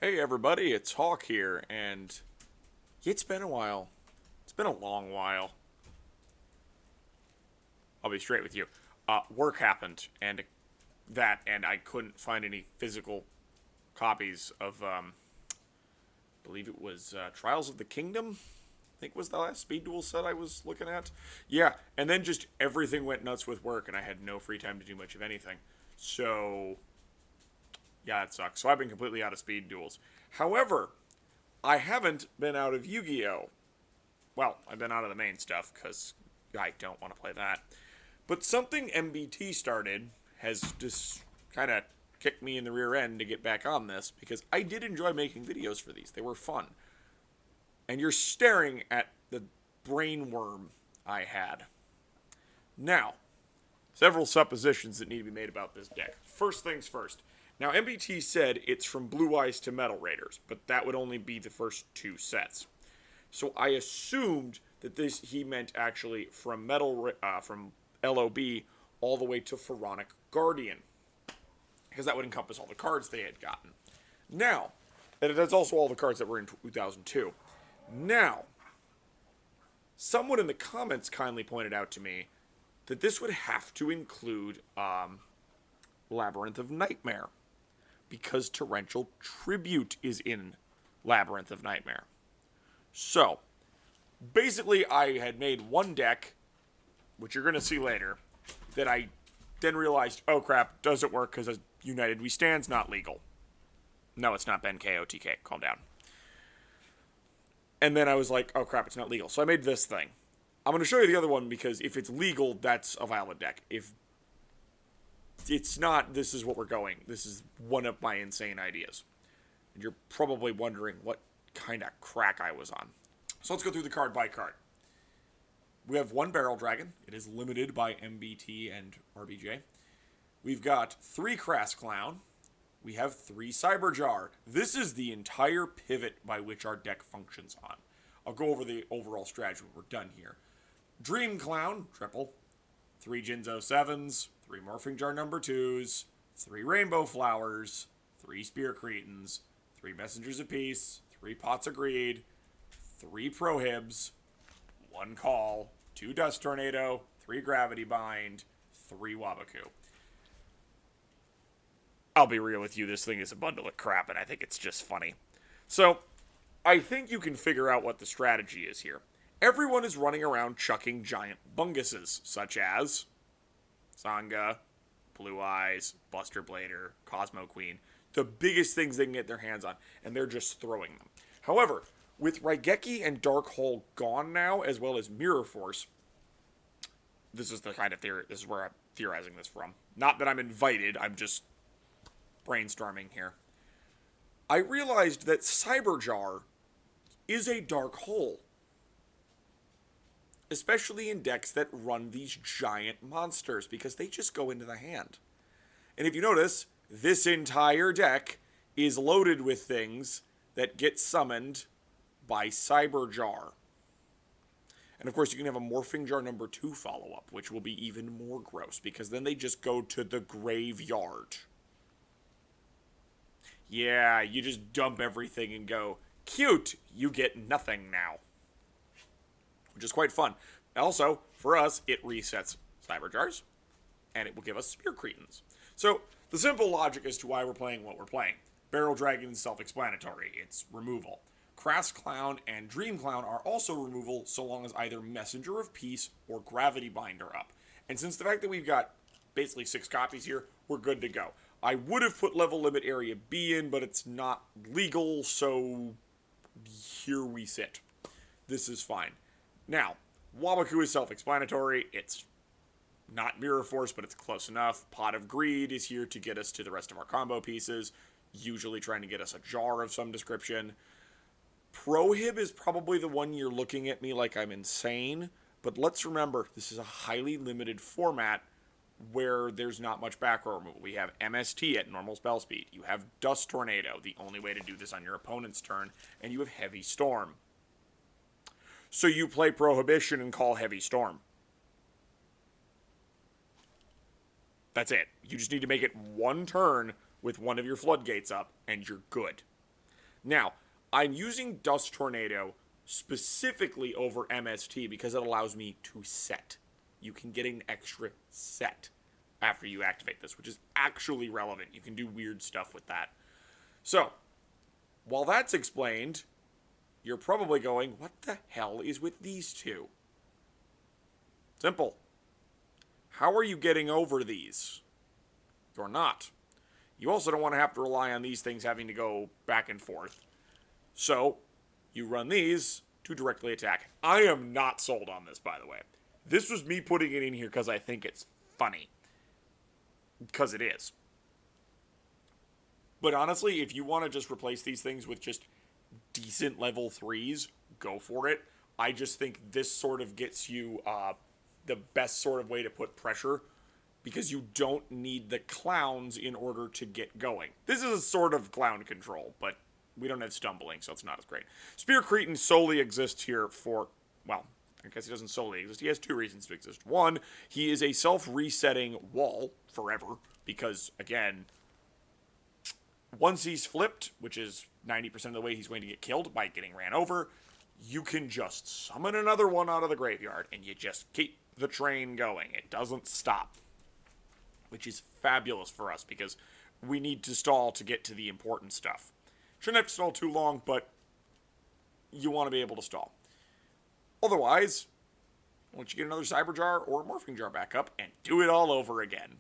Hey everybody, it's Hawk here, and it's been a while. It's been a long while. I'll be straight with you. Work happened, and I couldn't find any physical copies of, I believe it was Trials of the Kingdom. I think was the last Speed Duel set I was looking at. Yeah, and then just everything went nuts with work, and I had no free time to do much of anything. So, yeah, it sucks. So I've been completely out of Speed Duels. However, I haven't been out of Yu-Gi-Oh! Well, I've been out of the main stuff because I don't want to play that. But something MBT started has just kind of kicked me in the rear end to get back on this because I did enjoy making videos for these. They were fun. And you're staring at the brain worm I had. Now, several suppositions that need to be made about this deck. First things first. Now, MBT said it's from Blue Eyes to Metal Raiders, but that would only be the first two sets. So I assumed that this he meant actually from from LOB all the way to Pharaonic Guardian, because that would encompass all the cards they had gotten. Now, and that's also all the cards that were in 2002. Now, someone in the comments kindly pointed out to me that this would have to include Labyrinth of Nightmare, because Torrential Tribute is in Labyrinth of Nightmare. So, basically, I had made one deck, which you're going to see later, that I then realized, oh crap, doesn't work because United We Stand's not legal. No, it's not Ben K, OTK. Calm down. And then I was like, oh crap, it's not legal. So I made this thing. I'm going to show you the other one because if it's legal, that's a valid deck. If it's not, this is what we're going. This is one of my insane ideas. And you're probably wondering what kind of crack I was on. So let's go through the card by card. We have one Barrel Dragon. It is limited by MBT and RBJ. We've got 3 Crass Clown. We have 3 Cyber Jar. This is the entire pivot by which our deck functions on. I'll go over the overall strategy when we're done here. Dream Clown, triple. 3 Jinzo 7s, 3 Morphing Jar number 2s, 3 Rainbow Flowers, 3 Spear Cretins, 3 Messengers of Peace, 3 Pots of Greed, 3 Prohibs, 1 Call, 2 Dust Tornado, 3 Gravity Bind, 3 Wabaku. I'll be real with you, this thing is a bundle of crap, and I think it's just funny. So, I think you can figure out what the strategy is here. Everyone is running around chucking giant bunguses, such as Sangha, Blue Eyes, Buster Blader, Cosmo Queen. The biggest things they can get their hands on, and they're just throwing them. However, with Raigeki and Dark Hole gone now, as well as Mirror Force, this is the kind of theory, this is where I'm theorizing this from. Not that I'm invited, I'm just brainstorming here. I realized that Cyberjar is a Dark Hole. Especially in decks that run these giant monsters, because they just go into the hand. And if you notice, this entire deck is loaded with things that get summoned by Cyberjar. And of course, you can have a Morphing Jar number 2 follow-up, which will be even more gross, because then they just go to the graveyard. Yeah, you just dump everything and go, cute, you get nothing now. Which is quite fun. Also, for us, it resets Cyber Jars, and it will give us Spear Cretins. So, the simple logic as to why we're playing what we're playing. Barrel Dragon is self-explanatory. It's removal. Crass Clown and Dream Clown are also removal so long as either Messenger of Peace or Gravity Bind are up. And since the fact that we've got basically 6 copies here, we're good to go. I would have put Level Limit Area B in, but it's not legal, so here we sit. This is fine. Now, Wabaku is self-explanatory. It's not Mirror Force, but it's close enough. Pot of Greed is here to get us to the rest of our combo pieces, usually trying to get us a jar of some description. Prohib is probably the one you're looking at me like I'm insane, but let's remember, this is a highly limited format where there's not much back row removal. We have MST at normal spell speed. You have Dust Tornado, the only way to do this on your opponent's turn, and you have Heavy Storm. So you play Prohibition and call Heavy Storm. That's it. You just need to make it one turn with one of your floodgates up, and you're good. Now, I'm using Dust Tornado specifically over MST because it allows me to set. You can get an extra set after you activate this, which is actually relevant. You can do weird stuff with that. So, while that's explained, you're probably going, what the hell is with these two? Simple. How are you getting over these? You're not. You also don't want to have to rely on these things having to go back and forth. So, you run these to directly attack. I am not sold on this, by the way. This was me putting it in here because I think it's funny. Because it is. But honestly, if you want to just replace these things with just decent level 3s, go for it. I just think this sort of gets you the best sort of way to put pressure, because you don't need the clowns in order to get going. This is a sort of clown control, but we don't have stumbling, so it's not as great. Spear Cretin solely exists here for, well, I guess he doesn't solely exist. He has two reasons to exist. One, he is a self-resetting wall forever, because, again, once he's flipped, which is 90% of the way he's going to get killed by getting ran over, you can just summon another one out of the graveyard, and you just keep the train going. It doesn't stop, which is fabulous for us, because we need to stall to get to the important stuff. Shouldn't have to stall too long, but you want to be able to stall. Otherwise, why don't you get another Cyber Jar or a Morphing Jar back up and do it all over again.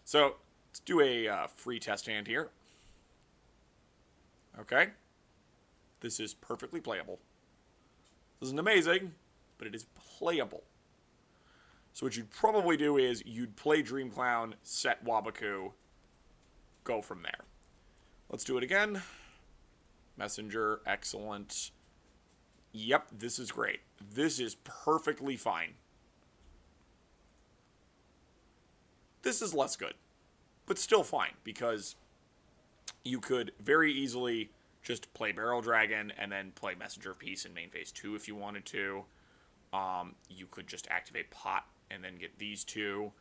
So, let's do a free test hand here. Okay. This is perfectly playable. This isn't amazing, but it is playable. So what you'd probably do is you'd play Dream Clown, set Wabaku, go from there. Let's do it again. Messenger, excellent. Yep, this is great. This is perfectly fine. This is less good, but still fine, because you could very easily just play Barrel Dragon and then play Messenger of Peace in main phase 2 if you wanted to. You could just activate Pot and then get these two.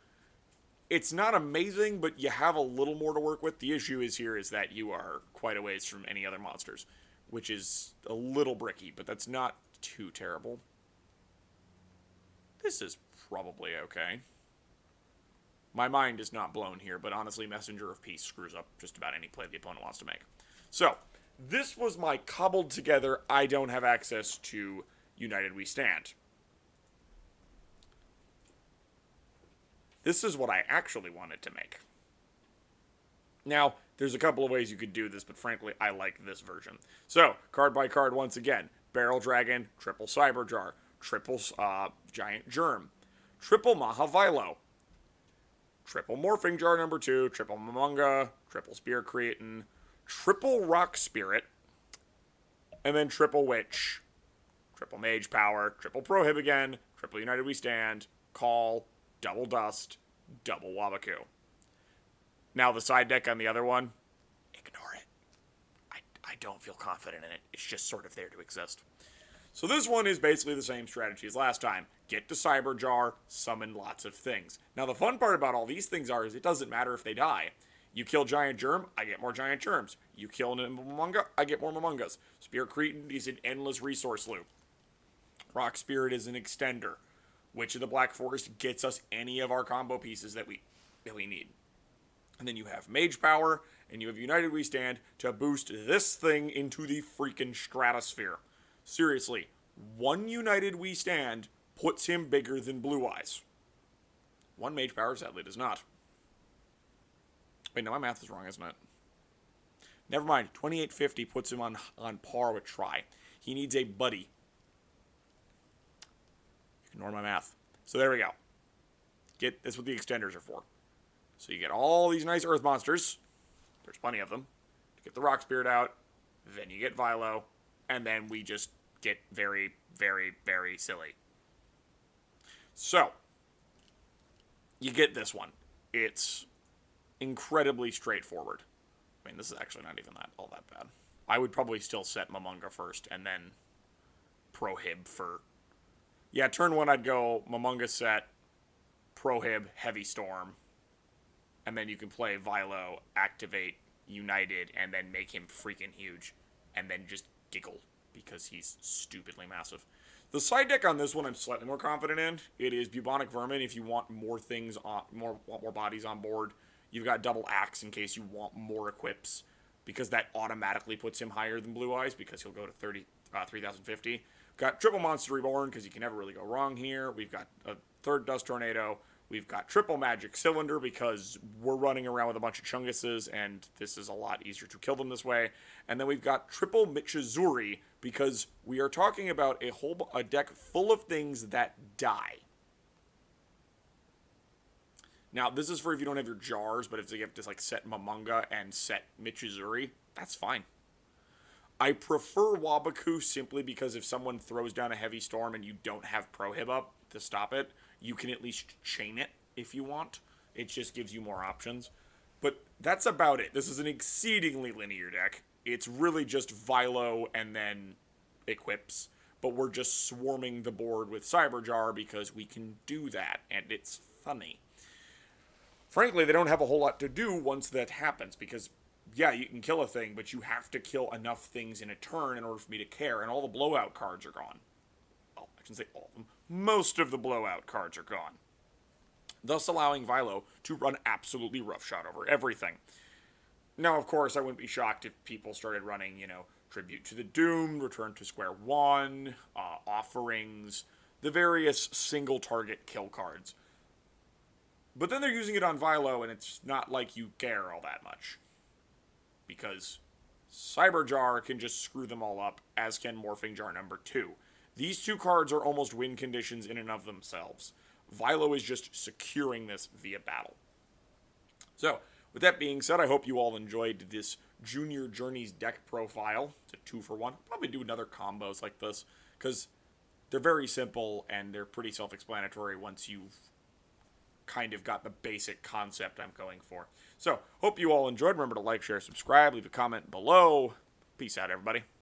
It's not amazing, but you have a little more to work with. The issue is that you are quite a ways from any other monsters, which is a little bricky, but that's not too terrible. This is probably okay. My mind is not blown here, but honestly, Messenger of Peace screws up just about any play the opponent wants to make. So, this was my cobbled together, I don't have access to United We Stand. This is what I actually wanted to make. Now, there's a couple of ways you could do this, but frankly, I like this version. So, card by card once again. Barrel Dragon, triple Cyber Jar, triple Giant Germ, triple Mahavilo, triple Morphing Jar number 2, triple Momonga, triple Spear Cretin, triple Rock Spirit, and then triple Witch, triple Mage Power, triple Prohib again, triple United We Stand, Call, double Dust, double Wabaku. Now the side deck on the other one, ignore it. I don't feel confident in it. It's just sort of there to exist. So this one is basically the same strategy as last time. Get to Cyber Jar, summon lots of things. Now the fun part about all these things is it doesn't matter if they die. You kill Giant Germ, I get more Giant Germs. You kill Momonga, I get more Momongas. Spear Cretin is an endless resource loop. Rock Spirit is an extender. Witch of the Black Forest gets us any of our combo pieces that we need. And then you have Mage Power, and you have United We Stand to boost this thing into the freaking stratosphere. Seriously, one United We Stand puts him bigger than Blue Eyes. One Mage Power sadly does not. Wait, no, my math is wrong, isn't it? Never mind, 2850 puts him on par with Try. He needs a buddy. Ignore my math. So there we go. That's what the extenders are for. So you get all these nice earth monsters. There's plenty of them. To get the Rock Spirit out. Then you get Vilo. And then we just get very, very, very silly. So, you get this one. It's incredibly straightforward. I mean, this is actually not even all that bad. I would probably still set Momonga first and then Prohib for... Yeah, turn 1 I'd go Momonga set, Prohib, Heavy Storm, and then you can play Vilo, activate United, and then make him freaking huge. and then just giggle because he's stupidly massive. The side deck on this one I'm slightly more confident in. It is Bubonic Vermin if you want more things on more bodies on board. You've got Double Axe in case you want more equips, because that automatically puts him higher than Blue Eyes because he'll go to 3050. Got Triple Monster Reborn because you can never really go wrong here. We've got a third Dust Tornado. We've got Triple Magic Cylinder because we're running around with a bunch of Chunguses and this is a lot easier to kill them this way. And then we've got Triple Michizuri because we are talking about a deck full of things that die. Now, this is for if you don't have your jars, but if you have to like set Momonga and set Michizuri, that's fine. I prefer Wabaku simply because if someone throws down a heavy storm and you don't have Prohib up to stop it, you can at least chain it if you want. It just gives you more options. But that's about it. This is an exceedingly linear deck. It's really just Vilo and then equips. But we're just swarming the board with Cyberjar because we can do that, and it's funny. Frankly, they don't have a whole lot to do once that happens, because, yeah, you can kill a thing, but you have to kill enough things in a turn in order for me to care, and all the blowout cards are gone. Well, I shouldn't say all of them. Most of the blowout cards are gone. Thus allowing Vilo to run absolutely roughshod over everything. Now, of course, I wouldn't be shocked if people started running, Tribute to the Doomed, Return to Square One, Offerings, the various single-target kill cards. But then they're using it on Vilo, and it's not like you care all that much. Because Cyberjar can just screw them all up, as can Morphing Jar number 2. These two cards are almost win conditions in and of themselves. Vilo is just securing this via battle. So, with that being said, I hope you all enjoyed this Junior Journeys deck profile. It's a 2-for-1. I'll probably do another combos like this, because they're very simple, and they're pretty self-explanatory once you've kind of got the basic concept I'm going for. So, hope you all enjoyed. Remember to like, share, subscribe, leave a comment below. Peace out, everybody.